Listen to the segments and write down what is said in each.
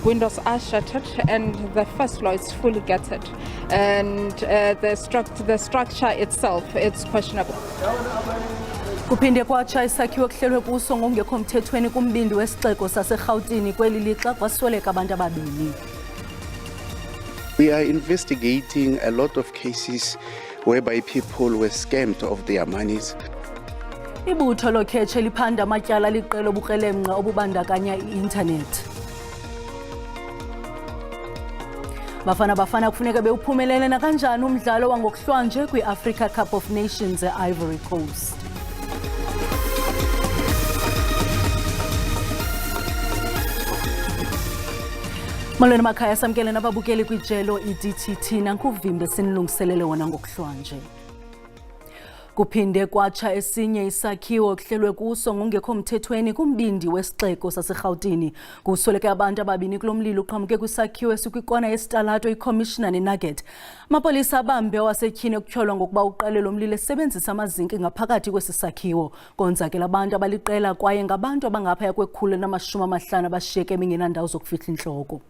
windows are shattered and the first floor is fully gutted, and the structure itself is questionable. Kuphinde kwatsha isakhiwo kuhlelwe kuso ngokungekho mthethweni kumbindi wesixeko saseRhawutini kweli lixa kwasweleka abantu ababini. We are investigating a lot of cases whereby people were scammed of their monies. Ibutho lokhetshe liphanda amatyala liqela obukrelemnqa obubandakanya i-internet. Bafana kufuneka bewuphumelele nakanjani umdlalo wangokuhlwanje kwi-Africa Cup of Nations e-Ivory Coast. Molweni makhaya, samkele nababukeli kwijelo iDTT nankuvimbe sinilungiselele wona ngokuhlwanje. Kuphinde kwatsha esinye isakhiwo kuhlelwe kuso ngokungekho mthethweni kumbindi wesixeko saseRhawutini. Kusweleke abantu ababini kulomlilo uqhamuke kwisakhiwo esikwikona yesitalato iCommissioner neNugget. Amapolisa abambe wasetyhini ekutyholwa ngokuba uqale lo mlilo esebenzisa amazinki ngaphakathi kwesi sakhiwo. Konzakela abantu abaliqela kwaye ngabantu abangaphaya kwekhulu namashumi amahlanu abashiyeke bengenandawo zokufihla intloko.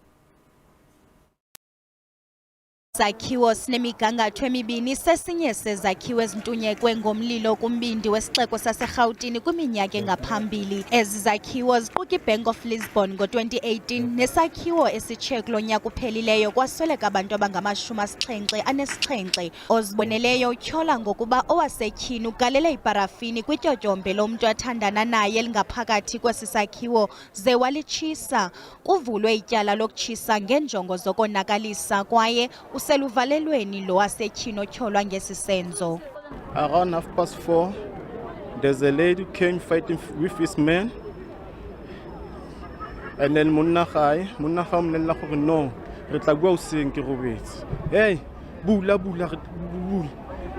Zakhiwo sinemigangatho emibini sesinye sezakhiwo ezintunyekwe ngomlilo kumbindi wesixeko saseRhawutini kwiminyaka engaphambili. Ezi zakhiwo ziquka iBank of Lisbon ngo-2018 nesakhiwo esitshe kulo nyaka uphelileyo kwasweleka abantu abangama-77 oziboneleyo utyhola ngokuba owasetyhini ugalele iparafini kwityotyombe lomntu athandana naye elingaphakathi kwesi sakhiwo ze walitshisa. Kuvulwe ityala lokutshisa ngenjongo zokonakalisa kwaye useluvalelweni lo wasetyhini otyholwa ngesi senzo. Around 4:30, there's a lady came fighting with his man, and then munnagai mnella gore no re tla bua o seng ke robetse. Hey, bula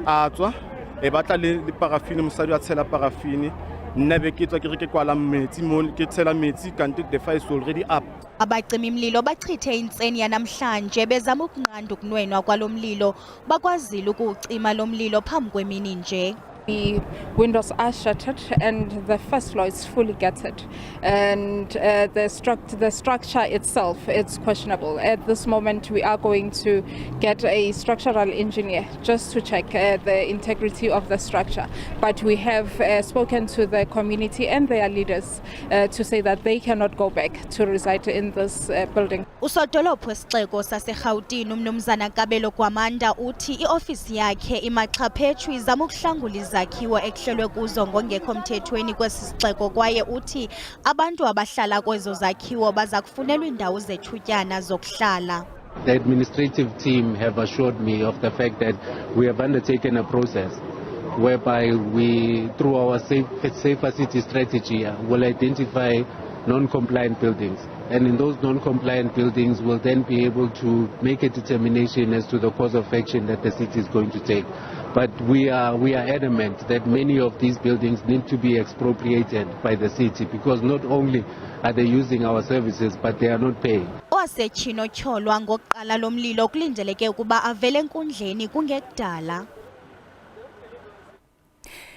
a tswa e batla le parafini, mosadi a tshela parafini. Nna be ke tswa ke re ke kwala metsi mo ke tshela metsi kanti the fire is already up. Abacimi mlilo bachithe intseni yanamhlanje bezama ukunqanda ukunwenwa kwalo mlilo, bakwazile ukuwucima lo mlilo phambi kwemini nje. The windows are shattered and the first floor is fully gutted, and the structure itself is questionable. At this moment we are going to get a structural engineer just to check the integrity of the structure, but we have spoken to the community and their leaders to say that they cannot go back to reside in this building. Usodolophu wesixeko saseRhawutini uMnumzana Kabelo Kwamanda uthi iofisi yakhe imaxhaphetshu izama ukuhlangula izakhiwo ekuhlelwe kuzo ngongekho mthethweni kwesi sixeko kwaye uthi abantu abahlala kwezo zakhiwo baza kufunelwa indawo zethutyana zokuhlala. The administrative team have assured me of the fact that we have undertaken a process whereby we, through our safer city strategy, will identify non-compliant buildings. And in those non-compliant buildings, we'll then be able to make a determination as to the course of action that the city is going to take. But we are adamant that many of these buildings need to be expropriated by the city, because not only are they using our services, but they are not paying. Owasetyhini otyholwa ngokuqala lo mlilo kulindeleke ukuba avele enkundleni kungekudala.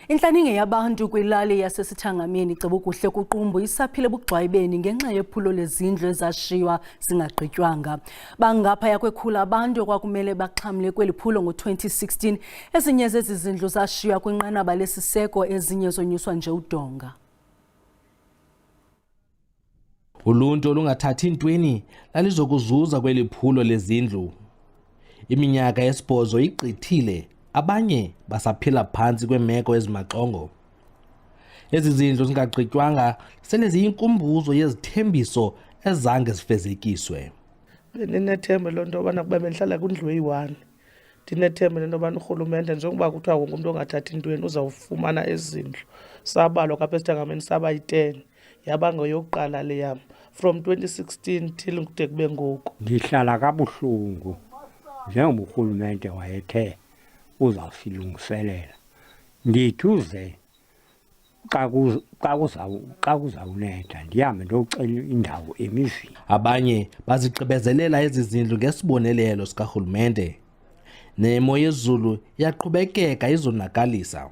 Inhlaninge yabantu kwilali yasesithangameni iceba kuhle kuqumbu isaphile bugxwayibeni ngenxa yephulo lezindlu ezashiywa zingagqitywanga. Bangaphaya kwekhulu abantu okwakumele baxhamle kweli phulo ngo-2016. Ezinye zezi zindlu zashiywa kwinqanaba lesiseko, ezinye zonyuswa nje udonga. Uluntu olungathathi ntweni lalizokuzuza kweli phulo lezindlu. Iminyaka yesibhozo igqithile, abanye basaphila phantsi kwemeko ezimaxongo. Ezi zindlu zingagqitywanga sele ziyinkumbuzo yezithembiso ezange zifezekiswe. Ndinethemba lonto obana kuba bendihlala kwindlu eyi-1. Ndinethemba lento obana urhulumente njengoba kuthiwa wonke umuntu ongathathi ntweni uzawufumana ezi zindlu. Sabalwa kapha esithangameni saba yi-10, yaba ngoyokuqala le yam from 2016 till kude kube ngoku. Ndihlala kabuhlungu njengoba urhulumente wayethe uzawusilungiselela. Ndithuze xa kuzawunetha ndihambe ndiyocela indawo emizini. Abanye bazigqibezelela ezi zindlu ngesibonelelo sikarhulumente. Nemo yezulu yaqhubekeka izonakalisa.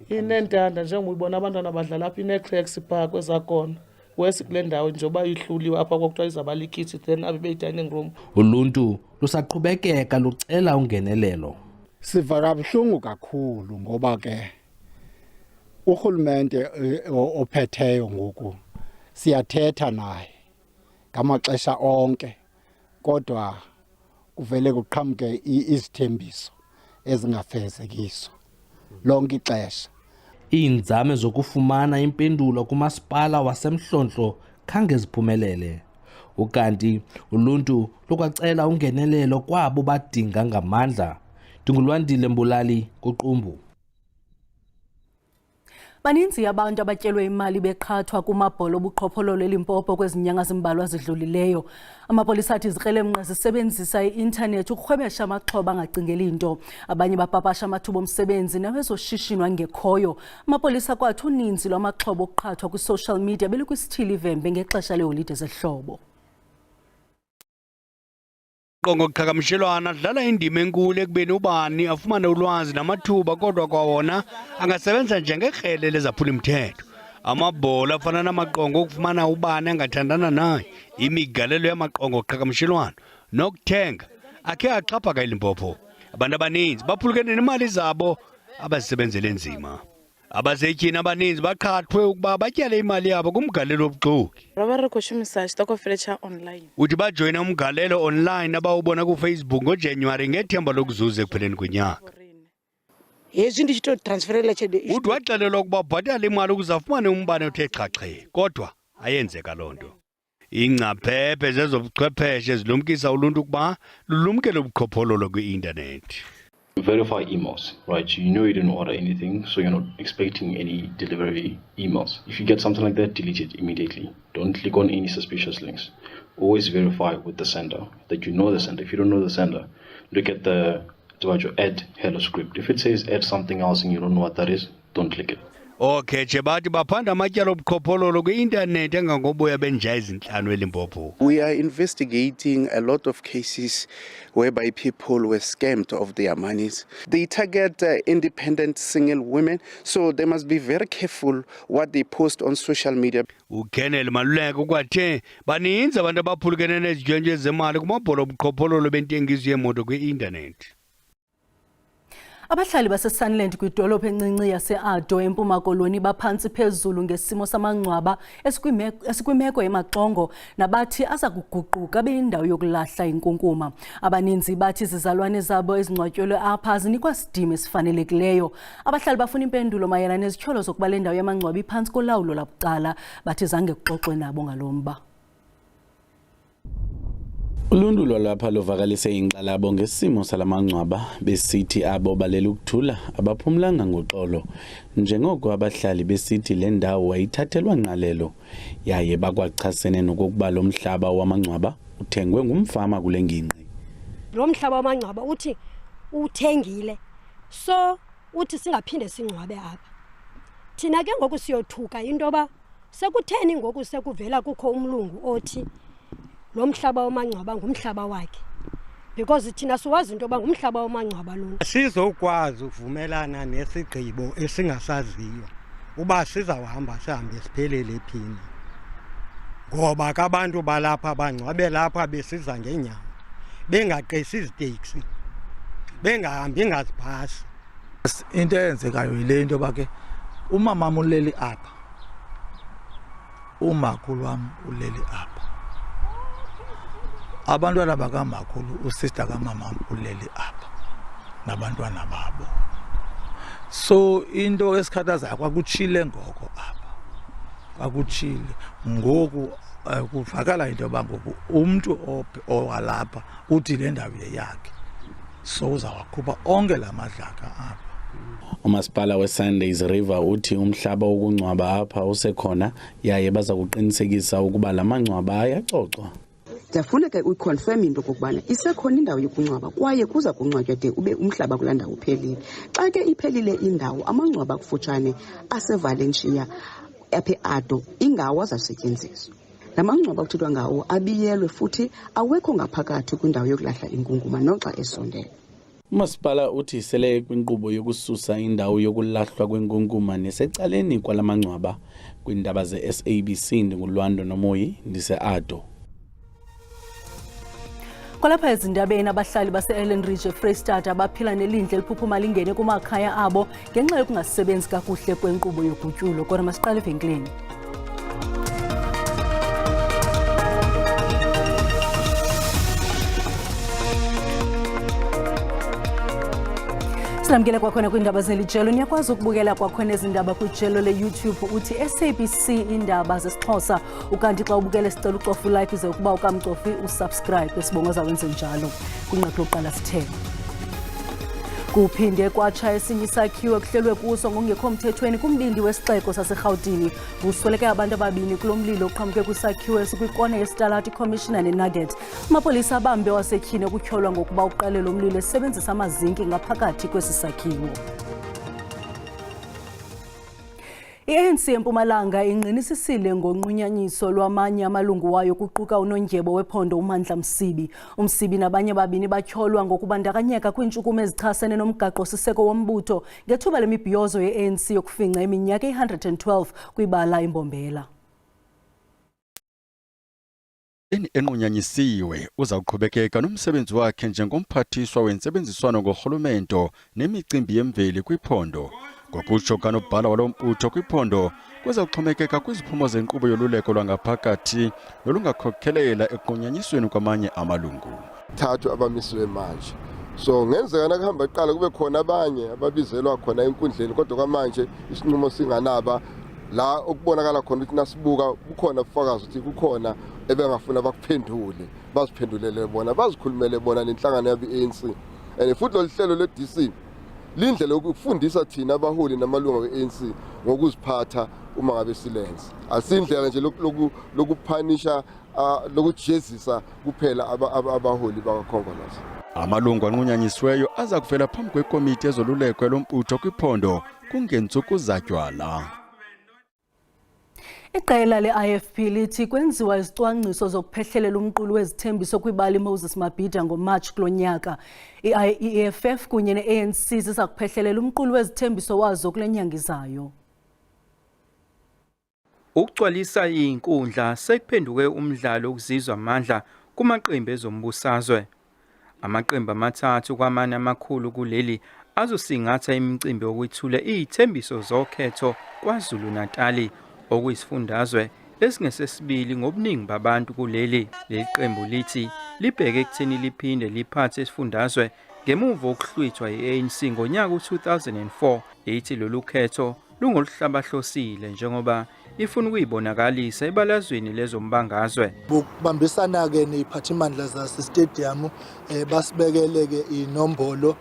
Inentanda njengoba uyibona abantwana badlala apha iNecrex Park ezakhona. wesi kule ndawo njengoba ihluliwe apha kwakuthiwa izawuba likitchen then abe beyi-dining room. Uluntu lusaqhubekeka lucela ungenelelo. Siva kabuhlungu kakhulu ngoba ke urhulumente ophetheyo ngoku siyathetha naye ngamaxesha onke kodwa kuvele kuqhamuke izithembiso ezingafezekiso lonke ixesha. Iinzame zokufumana impendulo kumasipala waseMhlontlo khange ziphumelele. Ukanti uluntu lukwacela ungenelelo kwabo badinga ngamandla. Ndingulwandile Mbulali kuQumbu. Baninzi abantu abatyelwe imali beqhathwa kumabholo obuqhophololo eLimpopo kwezi nyanga zimbalwa zidlulileyo. Amapolisa athi izikrelemnqa zisebenzisa i-intanethi ukurhwebesha amaxhoba angacingeli nto. Abanye bapapasha amathuba omsebenzi nawezoshishino angekhoyo. Amapolisa kwathi uninzi lwamaxhoba okuqhathwa kwi-social media belikwisithili ivembe ngexesha leeholide zehlobo. Qongo kuqhagamshelwana adlala indima enkulu ekubeni ubani afumane ulwazi namathuba kodwa kwawona angasebenza njengekrele lezaphula imithetho. Amabhola afana namaqongo okufumana ubani angathandana naye, imigalelo yamaqongo kuqhagamshelwana nokuthenga akhe axhaphaka eLimpopo. Abantu abaninzi baphulukene nemali zabo abazisebenzele nzima. Abasetyhini abaninzi baqhathwe ukuba batyale imali yabo kumgalelo obuxoki. Uthi bajoyina umgalelo online abawubona kuFacebook ngoJanuwari ngethemba lokuzuza ekupheleni kwenyanga. Uthi waxelelwa ukuba bhatala imali ukuze afumane umbane othe xhaxhe kodwa ayenzeka loo nto. Iingcaphephe zezobuchwepheshe zilumkisa uluntu ukuba lulumkele ubuqhophololo kwi-intanethi. Verify emails, right? You know you didn't order anything, so you're not expecting any delivery emails. If you get something like that, delete it immediately. Don't click on any suspicious links. Always verify with the sender that you know the sender. If you don't know the sender, look at the add hello script. If it says add something else and you don't know what that is, don't click it. Okay, bathi baphanda amatyala obuqhophololo kwi-intanethi engangoboya benja ezintlanu eLimpopo. We are investigating a lot of cases whereby people were scammed of their monies. They target independent single women, so they must be very careful what they post on social media. UKenneth Maluleko kwathe baninzi abantu abaphulukene nezityontshe zemali kumabholo obuqhophololo bentengiso yemoto kwi-intanethi. Abahlali baseSunland kwidolophu encinci yase-Ado eMpuma Koloni baphantsi phezulu ngesimo samangcwaba esikwimeko emaxongo nabathi aza kuguquka beyindawo yokulahla inkunkuma. Abaninzi bathi izizalwane zabo ezingcwatyelwe apha zinikwa sidima esifanelekileyo. Abahlali bafuna impendulo mayelana nezityholo zokuba le ndawo yamangcwaba iphantsi kolawulo labucala bathi zange kuxoxwe nabo ngalo mba. Uluntu lwalapha luvakalise inkxalabo ngesimo salamangcwaba besithi abo balela ukuthula abaphumlanga ngoxolo njengoko abahlali besithi le ndawo wayithathelwa ngqalelo yaye bakwachasene nokokuba lo mhlaba wamangcwaba uthengwe ngumfama kule ngingqi. Lo mhlaba wamangcwaba uthi uthengile so uthi singaphinde singcwabe apha. Thina ke ngoku siyothuka into ba sekutheni ngoku sekuvela kukho umlungu othi lo mhlaba wamangcwaba ngumhlaba wakhe because thina siwazi into ba ngumhlaba wamangcwaba lo. Sizokwazi ukuvumelana nesigqibo esingasaziyo uba sizawuhamba sihambe siphelele phini ngoba abantu balapha bangcwabe lapha besiza ngenyawo bengaqesi iziteksi bengahambi ngaziphasi. Into eyenzekayo yile into ba ke umama uleli apha umakhulu wam uleli apha abantwana bakamakhulu usister kamama uleli apha nabantwana babo so into esikhathaza kwakutshile ngoko apha kwakutshile ngoku kuvakala into bangoku umuntu owalapha uthi le ndawo yakhe so uzawakhupha onke lamadlaka apha. Umasipala weSundays River uthi umhlaba wokungcwaba apha usekhona yaye baza kuqinisekisa ukuba lamangcwaba ayaxoxwa. Kufuneka uyiconfirm into kokubana isekhona indawo yokungcwaba kwaye kuza kungcwatywa de ube umhlaba kulaa ndawo uphelile. Xa ke iphelile indawo amangcwaba kufutshane aseValencia apha eAdo ingawo azasetyenziswa. La mangcwaba kuthethwa ngawo abiyelwe futhi awekho ngaphakathi kwindawo yokulahla inkunkuma noxa esondele. Umasipala uthi sele kwinkqubo yokususa indawo yokulahlwa kwenkunkuma nesecaleni kwalamangcwaba kwiindaba ze-SABC ndingulwando nomoyi ndise-Ado. Kwalapha ezindabeni abahlali base-Ellen Ridge eFreystata baphila nelindle eliphuphuma lingene kumakhaya abo ngenxa yokungasebenzi kakuhle kwenkqubo yogutyulo. Kodwa masiqale evenkileni. Silamkele kwakhona kwiindaba zelijelo. Niyakwazi ukubukela kwakhona ezindaba kwijelo le-YouTube uthi SABC Iindaba zesiXhosa. Ukanti xa ubukele sicela ucofa ulike ze ukuba ukamcofi usubscribe. Esibonga zawenze njalo kwinqaku lokuqala sithele. Kuphinde kwatsha esinye isakhiwo kuhlelwe kuso ngokungekho mthethweni kumbindi wesixeko saseRhawutini. Kusweleke abantu ababini kulo mlilo oqhamuke kwisakhiwo esikwikona yesitalato iCommissioner neNugget. Amapolisa abambe wasetyhini ukutyholwa ngokuba uqale lo mlilo esebenzisa amazinki ngaphakathi kwesi sakhiwo. I-ANC eMpumalanga ingqinisisile ngonqunyanyiswa lwamanye amalungu wayo kuquka unondyebo wephondo uMandla Msibi. Umsibi nabanye ababini batyholwa ngokubandakanyeka kwiintshukumo ezichasene nomgaqo-siseko wombutho ngethuba lemibhiyozo ye-ANC yokufinca iminyaka 112 kwibala iMbombela. Enqunyanyisiwe uzawuqhubekeka nomsebenzi wakhe njengomphathiswa wentsebenziswano ngorhulumento nemicimbi yemveli kwiphondo. Ngokutsho kanobhala walo mbutho kwiphondo kuzawuxhomekeka kwiziphumo zenkqubo yoluleko lwangaphakathi nolungakhokhelela equnyanyisweni kwamanye amalungu. Thathu abamisiwe manje. So ngenzeka nakuhamba iqala kube khona abanye ababizelwa khona enkundleni kodwa kwamanje isinqumo singanaba la ukubonakala khona ukuthi nasibuka kukhona ubufakazi ukuthi kukhona ebengafuna bakuphendule baziphendulele bona bazikhulumele bona nenhlangano yabe-ANC and futhi lo hlelo le-DC lindlela ukufundisa thina abaholi namalungu we-ANC ngokuziphatha uma ngabe silenze asindlela nje lokuphanisha lokujezisa kuphela abaholi bakakhongolose. Amalungu anqunyanyisiweyo aza kuvela phambi kwekomiti ezoluleko lombutho kwiphondo kungenzuku zatywala. Iqela le-IFP lithi kwenziwa izicwangciso zokuphehlelela umqulu wezithembiso kwibali Moses Mabhida ngoMarch kulo nyaka. I-EFF kunye ne-ANC ziza kuphehlelela umqulu wezithembiso wazo kule nyanga izayo. Ukugcwalisa inkundla sekuphenduke umdlalo wokuzizwa amandla kumaqembu ezombusazwe. Amaqembu amathathu kwamanye amakhulu kuleli azosingatha imicimbi yokwethula izithembiso zokhetho KwaZulu Natali okuyisifundazwe esingesesibili ngobuningi babantu kuleli. Leli qembu lithi libheke ekutheni liphinde liphathe isifundazwe ngemuva okuhlwithwa yi-ANC ngonyaka u-2004. Lithi lolu khetho lungoluhlabahlosile njengoba ifuna ukuyibonakalisa ebalazweni lezombangazwe. Ukubambisana-ke neziphathimandla zasestadium basibekele-ke inombolo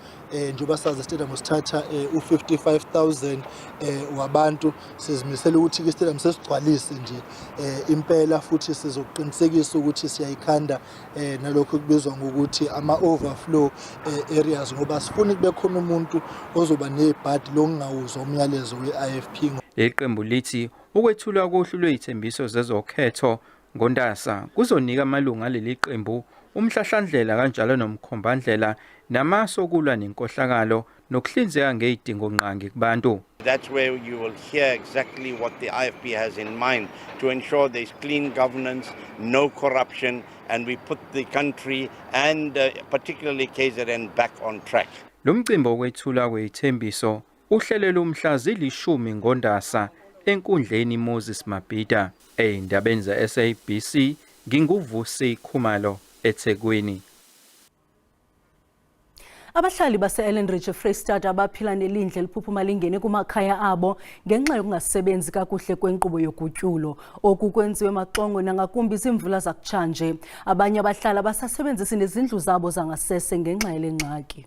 njengoba sazi istadium sithatha u-55,000 wabantu. Sizimisela ukuthi istadium sesigcwalise nje impela futhi sizoqinisekisa ukuthi siyayikhanda nalokho kubizwa ngokuthi ama-overflow areas ngoba sifuna kube khona umuntu ozoba nebhadi lokungawuzwa umyalezo we-IFP. Leli qembu lithi ukwethulwa kohlu lwezithembiso zezokhetho ngoNdasa kuzonika amalungu aleli qembu umhlahlandlela kanjalo nomkhombandlela namaso okulwa nenkohlakalo nokuhlinzeka ngezidingo nqangi kubantu. That's where you will hear exactly what the IFP has in mind to ensure there's clean governance, no corruption, and we put the country and particularly KZN back on track. Lo mcimbi wokwethula kwezithembiso uhlelelwe umhla zili-10 ngoNdasa enkundleni Moses Mabhida. Ey'ndabeni ze-SABC nginguvusi Khumalo eThekwini. Abahlali base-Ellen Ridge eFreystata abaphila nelindle eliphuphuma lingene kumakhaya abo ngenxa yokungasebenzi kakuhle kwenkqubo yogutyulo. Oku kwenziwe maxongo nangakumbi izimvula zakutshanje. Abanye abahlali abasasebenzisi nezindlu zabo zangasese ngenxa yale ngxaki.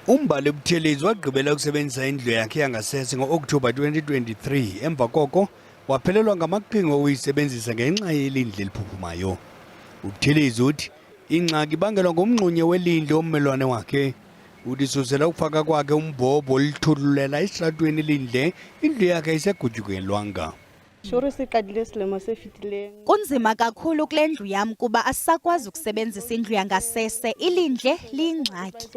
Umbali Buthelezi wagqibela ukusebenzisa indlu yakhe yangasese ngo-October 2023 emva koko waphelelwa ngamaqhinga okuyisebenzisa ngenxa yelindle eliphuphumayo. Buthelezi uthi ingxaki ibangelwa ngomnxunye welindle wommelwane wakhe. Uthi susela ukufaka kwakhe umbhobho olithululela esitratweni elindle indlu yakhe ayisegutyukelwanga. Kunzima kakhulu kule ndlu yam kuba asisakwazi ukusebenzisa indlu yangasese, ilindle liyingxaki.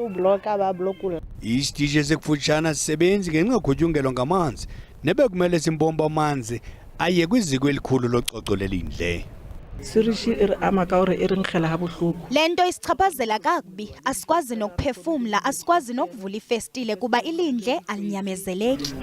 Isitishi esikufutshane sisebenzi ngenxa yokugutyungelwa ngamanzi nebekumele simpompa amanzi aye kwiziko elikhulu lococo lelindle. Le nto isichaphazela kakubi, asikwazi nokuphefumla, asikwazi nokuvula ifestile kuba ilindle alinyamezeleki.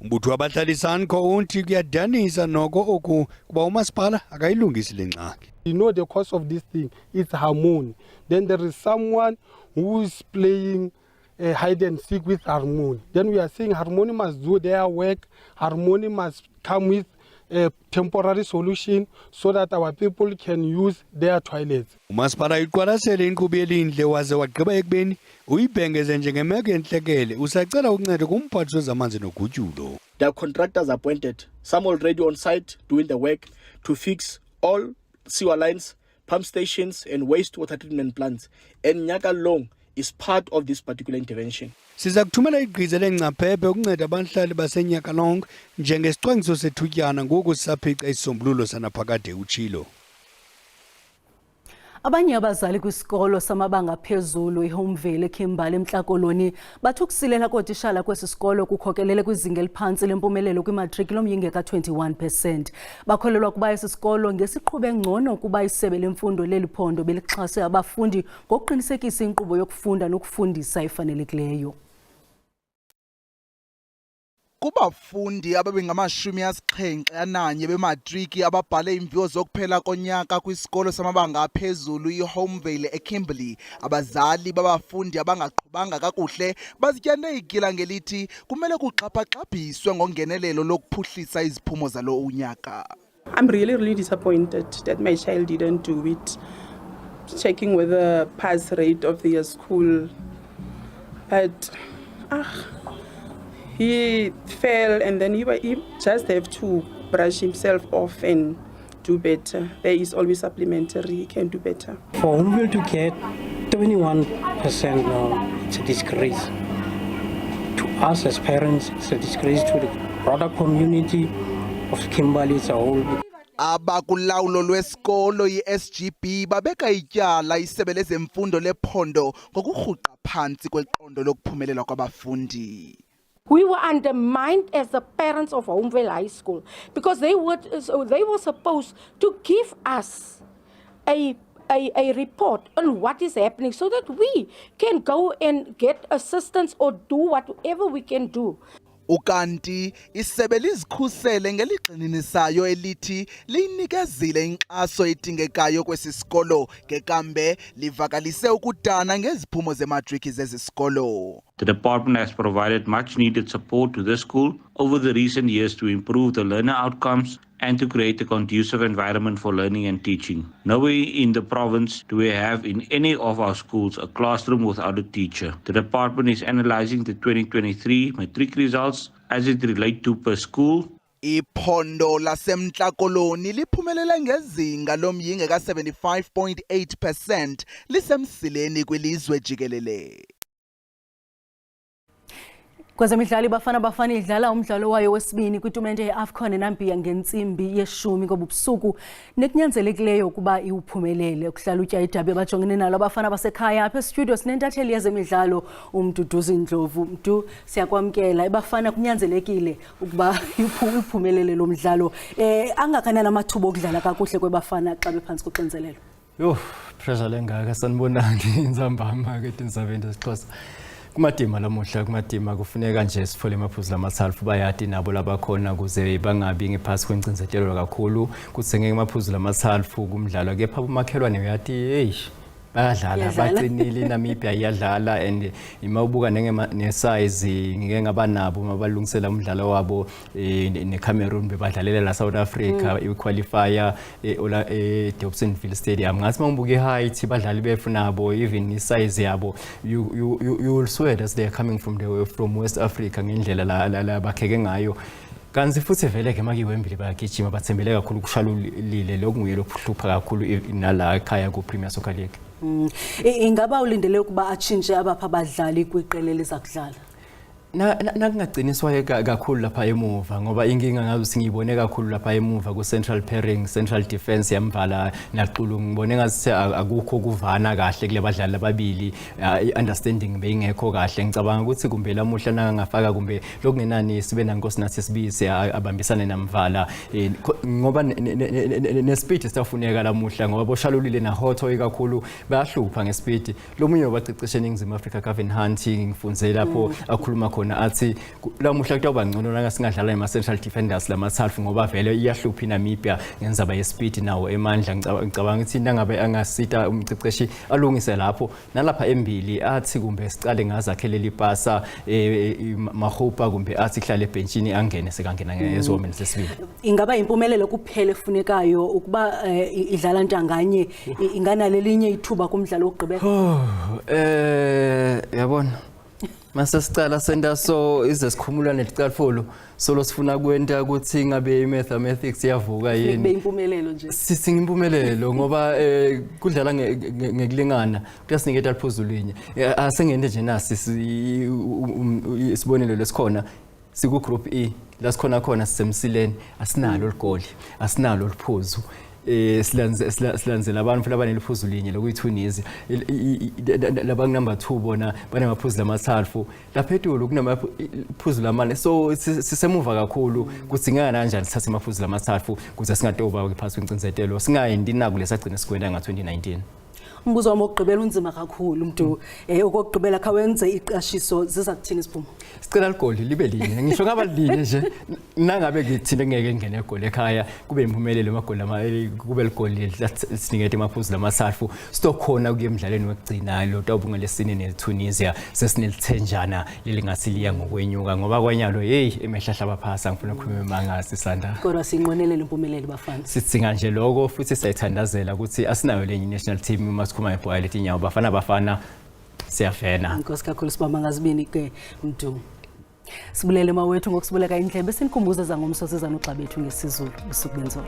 Umbutho wabahlalisani khonti kuyadanisa noko oku kuba umasipala akayilungisi le ngxaki. You know the cause of this thing, it's harmony. Then there is someone who is playing hide and seek with harmony. Then we are saying harmony must do their work, harmony must come with a temporary solution so that our people can use their toilets. Umasipala iqwalasele inkqubo yelindle waze wagqiba ekubeni uyibhengeze njengemeko entlekele usacela ukunceda kumphathi wezamanzi nogutyulo. There are contractors appointed, some already on site doing the work to fix all sewer lines, pump stations and wastewater treatment plants. And Nyaka Long is part of this particular intervention. Siza kuthumela igqiza lengcaphephe ukunceda abahlali baseNyakalong njengesicwangciso sethutyana ngoku sisaphica isisombululo sanaphakade utshilo. Abanye abazali kwisikolo samabanga phezulu iHomevale eKimberley eMntla-Koloni bathi ukusilela kootishala kwesi sikolo kukhokelele kwizinga eliphantsi lempumelelo kwimatriki lomyinge ka-21%. Bakholelwa kuba esi sikolo ngesiqhube ngcono kuba isebe lemfundo leliphondo belixhase abafundi ngokuqinisekisa inkqubo yokufunda nokufundisa efanelekileyo. Kubafundi ababengamashumi-71 bematriki ababhale imviwo zokuphela konyaka kwisikolo samabanga aphezulu iHomevale eKimberley, abazali babafundi abangaqhubanga kakuhle bazityande igila ngelithi kumele kuxhaphaqhabhiswe ngongenelelo lokuphuhlisa iziphumo zalo unyaka. I'm really disappointed that my child didn't do it, checking with the pass rate of their school, but he fell and then he just have to brush himself off and do better. There is always supplementary, he can do better. For Homevale to get 21% now, it's a disgrace. To us as parents, it's a disgrace to the broader community of Kimberley as a whole. Abakulawulo lwesikolo iSGB babeka ityala isebe lezemfundo lephondo ngokurhuqa phantsi kweqondo lokuphumelela kwabafundi. We were undermined as the parents of Homevale High School because they were supposed to give us a report on what is happening so that we can go and get assistance or do whatever we can do. Ukanti isebe lizikhusele ngeligxininisayo elithi linikezile inkxaso edingekayo kwesi sikolo ngekambe livakalise ukudana ngeziphumo zematriki zezi sikolo. The department has provided much needed support to this school over the recent years to improve the learner outcomes and to create a conducive environment for learning and teaching. Nowhere in the province do we have in any of our schools a classroom without a teacher. The department is analyzing the 2023 matric results as it relates to per school. Iphondo laseMntla-Koloni liphumelele ngezinga lomyinge ka-75.8% lisemsileni kwilizwe jikelele. Kwezemidlalo iBafana idlala umdlalo wayo wesibini kwitumente yeAFCON eNamibia ngentsimbi ye-10 ngobusuku nekunyanzelekileyo ukuba iwuphumelele. Ukuhlalutya idabi abajongene nalo abafana basekhaya apha estudio sinentatheli yezemidlalo uMduduzi Ndlovu. Mdu, siyakwamkela iBafana kunyanzelekile ukuba iphumelele lo mdlalo. Angakanani amathuba okudlala kakuhle kweBafana xa bephantsi koxinzelelo? Pressure lengaka sanibonani inzambama ke tinzabeni zesiXhosa. Kumadima lamuhla kumadima kufuneka nje sifole amaphuzu lamathalfu bayati nabo labakhona kuze bangabi ngephasi kwencindezelo kakhulu kuthengeke amaphuzu lamathalfu kumdlalo kepha umakhelwane uyathi hey bayadlala bacinile Namibia iyadlala and imawubuka nesize ngeke ngaba nabo mabalungisela umdlalo wabo neCameroon bebadlalela la South Africa iqualifier eDobsonville Stadium ngathi mawubuka iheight badlali befunabo even isize yabo you will swear that they are coming from West Africa ngendlela la bakheke ngayo kanzi futhi vele ke makiwembili bayagijima bathembele kakhulu kushalulile lokunguye lokuhlupha kakhulu nala ekhaya ku Premier Soccer League. Ingaba ulindele ukuba atshintshe abapha abadlali kwiqela lezakudlala? Nakungagciniswa kakhulu lapha emuva ngoba inkinga ngabe singibone kakhulu lapha emuva ku central pairing, central defense yamvala naqulu ngibone ngathi akukho kuvana kahle kule badlali ababili, understanding beyingekho kahle. Ngicabanga ukuthi kumbe lamuhla nangafaka kumbe lokungenani sibe nankosi nathi sibise abambisane namvala ngoba nespeed siyafuneka lamuhla ngoba boshalulile na hotho kakhulu bayahlupha ngespeed. Lomunye wabaceceshe eNingizimu Afrika Gavin Hunt ngifunze lapho akhuluma khona athi lamuhla kutoba ngcono nanga singadlala ema central defenders lamathalfu ngoba vele iyahlupha iNamibia ngenzaba yespeed nawo emandla. Ngicabanga ukuthi nangabe angasita umceceshi alungise lapho nalapha embili athi kumbe sicale ngazakhelela ipasa mahopa kumbe athi kuhlale ebhenchini angene sekangena ngezomeni sesibili. Ingaba impumelelo kuphela efunekayo ukuba idlala ntanganye ingananelinye ithuba kumdlalo wokugqibela. Yabona mase sicala senda so izesikhumula nelicalfolo solo sifuna kwenta ukuthi ngabe mathematics yavuka yini kube impumelelo nje singimpumelelo ngoba kudlala ngekulingana kuyasiniketa liphuzulu linye asengende nje nasi isibonelo lesikhona siku group E la sikhona khona sisemsileni asinalo ligoli asinalo liphuzu silanzela abantu labaneliphuzu linye lokuyiTunisia labangu number 2 bona banemaphuzu lamathalfu laphethulu kunamaphuzu lamane so sisemuva kakhulu kudzingana kanjani sithathe amaphuzu lamathalfu kuze singatoba phasi kwencindezelo singayendi naku lesagcina sikwenda nga2019. Umbuzo wami wokugqibela unzima kakhulu umuntu okugqibela khawenze iqashiso ziza kuthini isiphumo. Sicela ligoli libe linye ngisho ngaba linye nje nangabe ngithinde ngeke ngene egoli ekhaya kube impumelelo amagoli kube ligoli sinikete amaphuzu lamathalfu sitokhona kuye emidlalweni wekugcina lo tawubunga lesine neTunisia sesinelithenjana lelingathi liya ngokwenyuka ngoba kwanyalo emehlahla baphasa ngifuna ukukhuluma mangasi sanda kodwa sinqonelela impumelelo bafana sitsinga nje lokho futhi sayithandazela ukuthi asinayo lenye national team masikhuma ibhola letinyawo bafana siyafena. Inkosi kakhulu sibamba ngazibini ke mntu. Sibulele mawethu ngokusibuleka indlebe sinikhumbuza zangomso sezana uxa bethu ngesizulu usuku benzolo.